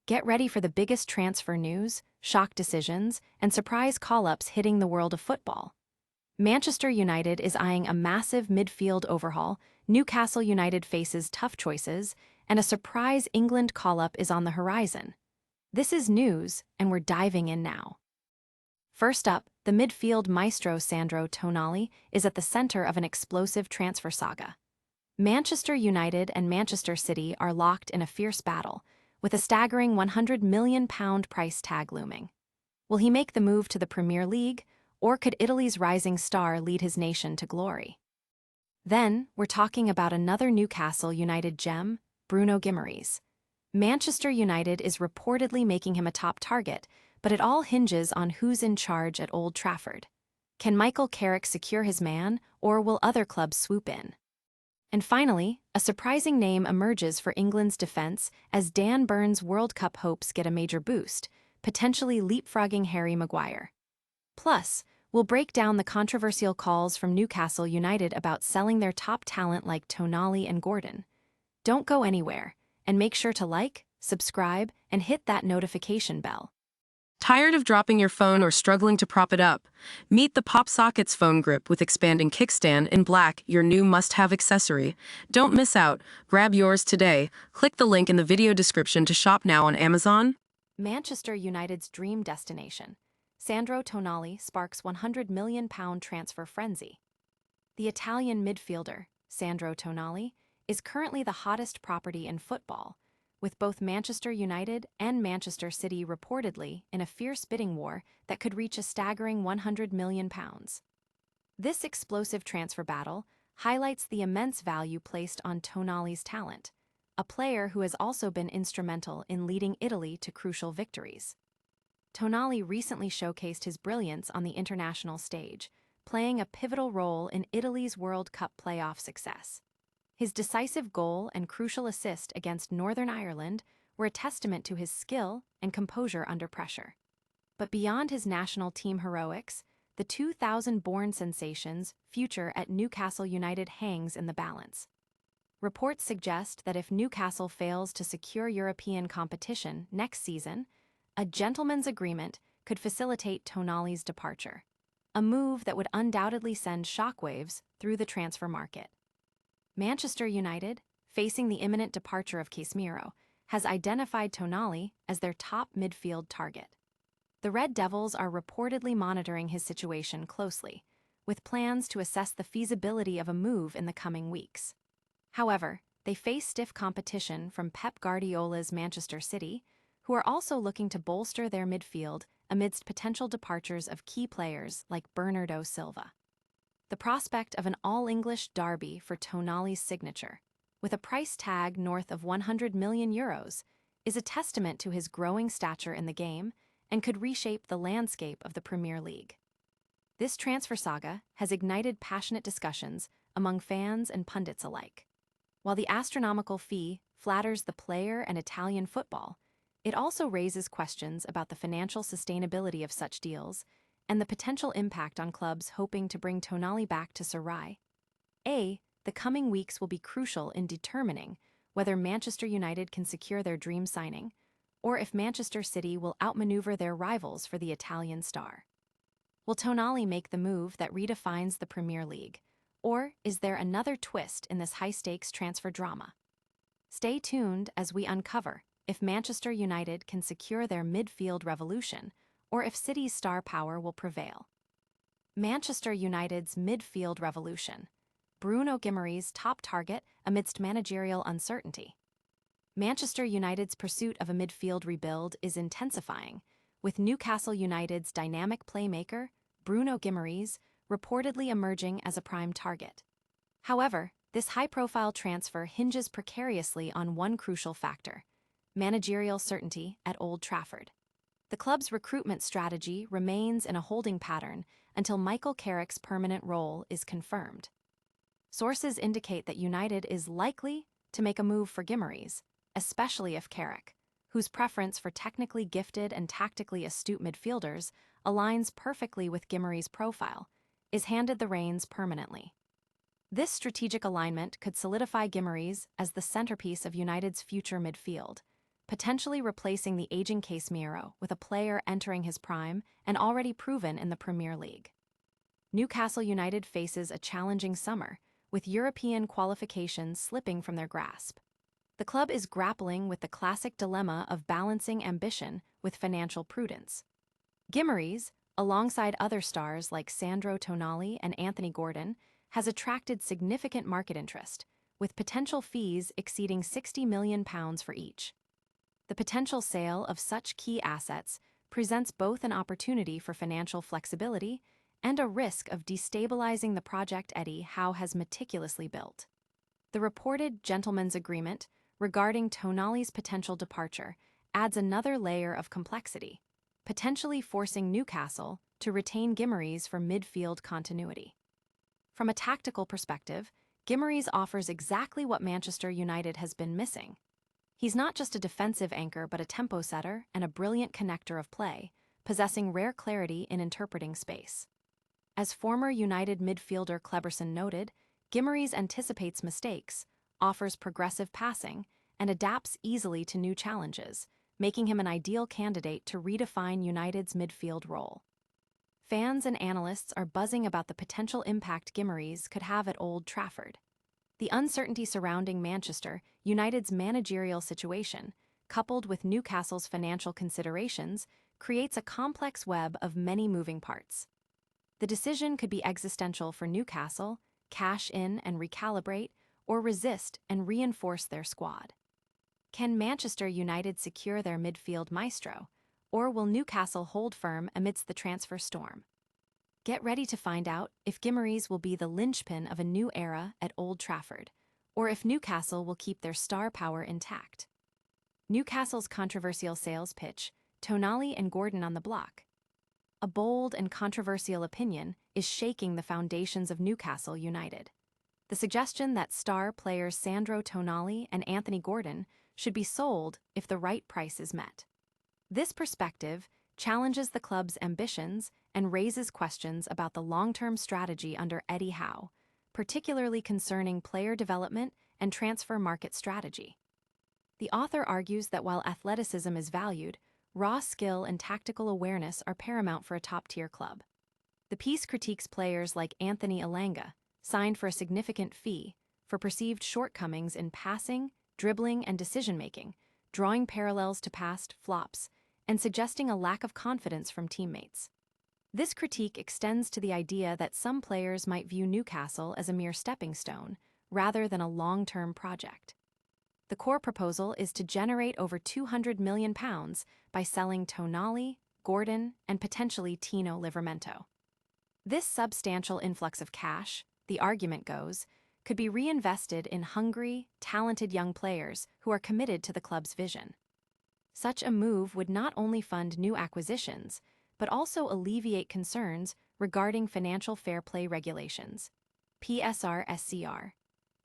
Get ready for the biggest transfer news, shock decisions, and surprise call-ups hitting the world of football. Manchester United is eyeing a massive midfield overhaul, Newcastle United faces tough choices, and a surprise England call-up is on the horizon. This is news, and we're diving in now. First up, the midfield maestro Sandro Tonali is at the center of an explosive transfer saga. Manchester United and Manchester City are locked in a fierce battle, with a staggering £100 million price tag looming. Will he make the move to the Premier League, or could Italy's rising star lead his nation to glory? Then, we're talking about another Newcastle United gem, Bruno Guimaraes. Manchester United is reportedly making him a top target, but it all hinges on who's in charge at Old Trafford. Can Michael Carrick secure his man, or will other clubs swoop in? And finally, a surprising name emerges for England's defense as Dan Burns' World Cup hopes get a major boost, potentially leapfrogging Harry Maguire. Plus, we'll break down the controversial calls from Newcastle United about selling their top talent like Tonali and Gordon. Don't go anywhere, and make sure to like, subscribe, and hit that notification bell. Tired of dropping your phone or struggling to prop it up? Meet the Pop Sockets phone grip with expanding kickstand in black, your new must-have accessory. Don't miss out. Grab yours today. Click the link in the video description to shop now on Amazon. Manchester United's dream destination. Sandro Tonali sparks £100 million transfer frenzy. The Italian midfielder, Sandro Tonali, is currently the hottest property in football, with both Manchester United and Manchester City reportedly in a fierce bidding war that could reach a staggering £100 million. This explosive transfer battle highlights the immense value placed on Tonali's talent, a player who has also been instrumental in leading Italy to crucial victories. Tonali recently showcased his brilliance on the international stage, playing a pivotal role in Italy's World Cup playoff success. His decisive goal and crucial assist against Northern Ireland were a testament to his skill and composure under pressure. But beyond his national team heroics, the 2000-born sensation's future at Newcastle United hangs in the balance. Reports suggest that if Newcastle fails to secure European competition next season, a gentleman's agreement could facilitate Tonali's departure, a move that would undoubtedly send shockwaves through the transfer market. Manchester United, facing the imminent departure of Casemiro, has identified Tonali as their top midfield target. The Red Devils are reportedly monitoring his situation closely, with plans to assess the feasibility of a move in the coming weeks. However, they face stiff competition from Pep Guardiola's Manchester City, who are also looking to bolster their midfield amidst potential departures of key players like Bernardo Silva. The prospect of an all-English derby for Tonali's signature, with a price tag north of €100 million, is a testament to his growing stature in the game and could reshape the landscape of the Premier League. This transfer saga has ignited passionate discussions among fans and pundits alike. While the astronomical fee flatters the player and Italian football, it also raises questions about the financial sustainability of such deals and the potential impact on clubs hoping to bring Tonali back to Serie A. The coming weeks will be crucial in determining whether Manchester United can secure their dream signing, or if Manchester City will outmaneuver their rivals for the Italian star. Will Tonali make the move that redefines the Premier League, or is there another twist in this high-stakes transfer drama? Stay tuned as we uncover if Manchester United can secure their midfield revolution, or if City's star power will prevail. Manchester United's midfield revolution. Bruno Guimaraes' top target amidst managerial uncertainty. Manchester United's pursuit of a midfield rebuild is intensifying, with Newcastle United's dynamic playmaker, Bruno Guimaraes, reportedly emerging as a prime target. However, this high-profile transfer hinges precariously on one crucial factor: managerial certainty at Old Trafford. The club's recruitment strategy remains in a holding pattern until Michael Carrick's permanent role is confirmed. Sources indicate that United is likely to make a move for Guimaraes, especially if Carrick, whose preference for technically gifted and tactically astute midfielders aligns perfectly with Guimaraes' profile, is handed the reins permanently. This strategic alignment could solidify Guimaraes as the centerpiece of United's future midfield, potentially replacing the aging Casemiro with a player entering his prime and already proven in the Premier League. Newcastle United faces a challenging summer, with European qualifications slipping from their grasp. The club is grappling with the classic dilemma of balancing ambition with financial prudence. Guimaraes, alongside other stars like Sandro Tonali and Anthony Gordon, has attracted significant market interest, with potential fees exceeding £60 million for each. The potential sale of such key assets presents both an opportunity for financial flexibility and a risk of destabilizing the project Eddie Howe has meticulously built. The reported gentleman's agreement regarding Tonali's potential departure adds another layer of complexity, potentially forcing Newcastle to retain Guimaraes for midfield continuity. From a tactical perspective, Guimaraes offers exactly what Manchester United has been missing. He's not just a defensive anchor but a tempo setter and a brilliant connector of play, possessing rare clarity in interpreting space. As former United midfielder Kleberson noted, Guimaraes anticipates mistakes, offers progressive passing, and adapts easily to new challenges, making him an ideal candidate to redefine United's midfield role. Fans and analysts are buzzing about the potential impact Guimaraes could have at Old Trafford. The uncertainty surrounding Manchester United's managerial situation, coupled with Newcastle's financial considerations, creates a complex web of many moving parts. The decision could be existential for Newcastle: cash in and recalibrate, or resist and reinforce their squad. Can Manchester United secure their midfield maestro, or will Newcastle hold firm amidst the transfer storm? Get ready to find out if Guimaraes will be the linchpin of a new era at Old Trafford, or if Newcastle will keep their star power intact. Newcastle's controversial sales pitch: Tonali and Gordon on the block. A bold and controversial opinion is shaking the foundations of Newcastle United. The suggestion that star players Sandro Tonali and Anthony Gordon should be sold if the right price is met. This perspective challenges the club's ambitions and raises questions about the long-term strategy under Eddie Howe, particularly concerning player development and transfer market strategy. The author argues that while athleticism is valued, raw skill and tactical awareness are paramount for a top-tier club. The piece critiques players like Anthony Elanga, signed for a significant fee, for perceived shortcomings in passing, dribbling, and decision-making, drawing parallels to past flops, and suggesting a lack of confidence from teammates. This critique extends to the idea that some players might view Newcastle as a mere stepping stone, rather than a long-term project. The core proposal is to generate over £200 million by selling Tonali, Gordon, and potentially Tino Livramento. This substantial influx of cash, the argument goes, could be reinvested in hungry, talented young players who are committed to the club's vision. Such a move would not only fund new acquisitions, but also alleviate concerns regarding financial fair play regulations, PSR/SCR,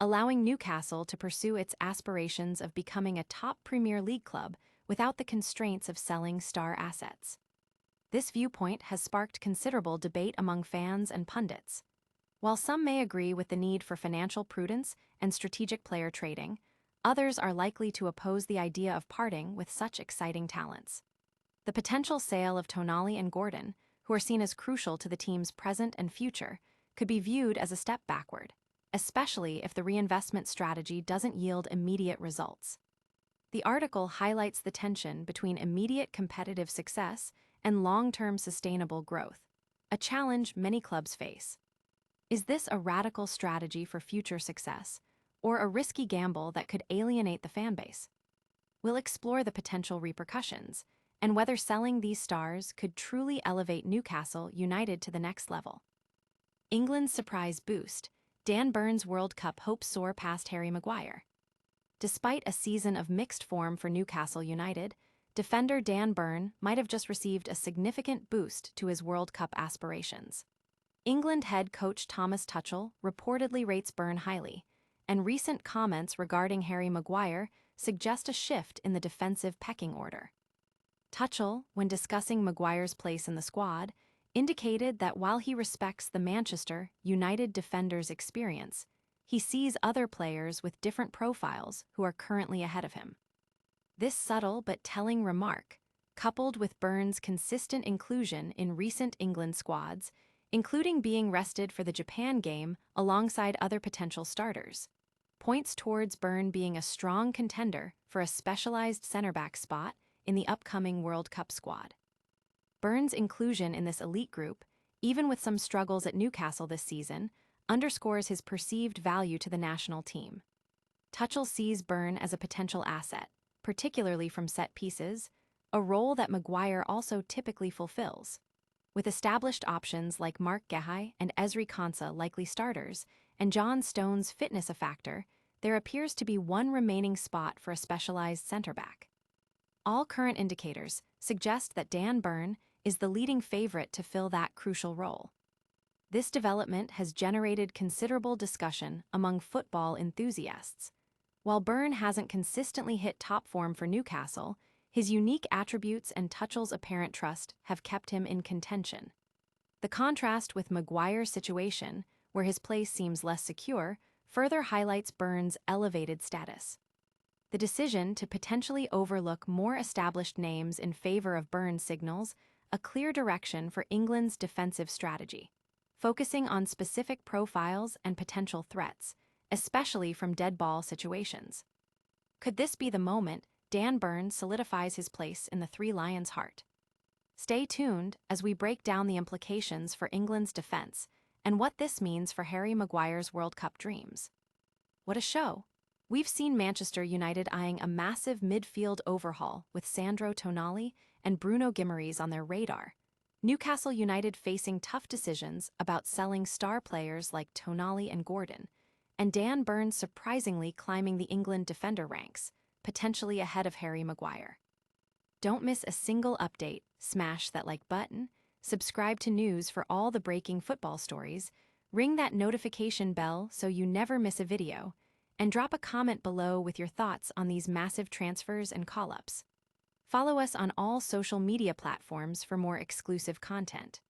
allowing Newcastle to pursue its aspirations of becoming a top Premier League club without the constraints of selling star assets. This viewpoint has sparked considerable debate among fans and pundits. While some may agree with the need for financial prudence and strategic player trading, others are likely to oppose the idea of parting with such exciting talents. The potential sale of Tonali and Gordon, who are seen as crucial to the team's present and future, could be viewed as a step backward, especially if the reinvestment strategy doesn't yield immediate results. The article highlights the tension between immediate competitive success and long-term sustainable growth, a challenge many clubs face. Is this a radical strategy for future success, or a risky gamble that could alienate the fanbase? We'll explore the potential repercussions and whether selling these stars could truly elevate Newcastle United to the next level. England's surprise boost: Dan Burns' World Cup hopes soar past Harry Maguire. Despite a season of mixed form for Newcastle United, defender Dan Burn might have just received a significant boost to his World Cup aspirations. England head coach Thomas Tuchel reportedly rates Burn highly, and recent comments regarding Harry Maguire suggest a shift in the defensive pecking order. Tuchel, when discussing Maguire's place in the squad, indicated that while he respects the Manchester United defender's experience, he sees other players with different profiles who are currently ahead of him. This subtle but telling remark, coupled with Burns' consistent inclusion in recent England squads, including being rested for the Japan game alongside other potential starters, points towards Burn being a strong contender for a specialized center-back spot in the upcoming World Cup squad. Burns' inclusion in this elite group, even with some struggles at Newcastle this season, underscores his perceived value to the national team. Tuchel sees Burn as a potential asset, particularly from set pieces, a role that Maguire also typically fulfills. With established options like Mark Guéhi and Ezri Konsa likely starters, and John Stones' fitness a factor, there appears to be one remaining spot for a specialized centre-back. All current indicators suggest that Dan Burn is the leading favorite to fill that crucial role. This development has generated considerable discussion among football enthusiasts. While Burn hasn't consistently hit top form for Newcastle, his unique attributes and Tuchel's apparent trust have kept him in contention. The contrast with Maguire's situation, where his place seems less secure, further highlights Burns' elevated status. The decision to potentially overlook more established names in favor of Burn signals a clear direction for England's defensive strategy, focusing on specific profiles and potential threats, especially from dead ball situations. Could this be the moment Dan Burn solidifies his place in the Three Lions' heart? Stay tuned as we break down the implications for England's defense and what this means for Harry Maguire's World Cup dreams. What a show! We've seen Manchester United eyeing a massive midfield overhaul with Sandro Tonali and Bruno Guimaraes on their radar. Newcastle United facing tough decisions about selling star players like Tonali and Gordon, and Dan Burn surprisingly climbing the England defender ranks, potentially ahead of Harry Maguire. Don't miss a single update, smash that like button, subscribe to news for all the breaking football stories, ring that notification bell so you never miss a video, and drop a comment below with your thoughts on these massive transfers and call-ups. Follow us on all social media platforms for more exclusive content.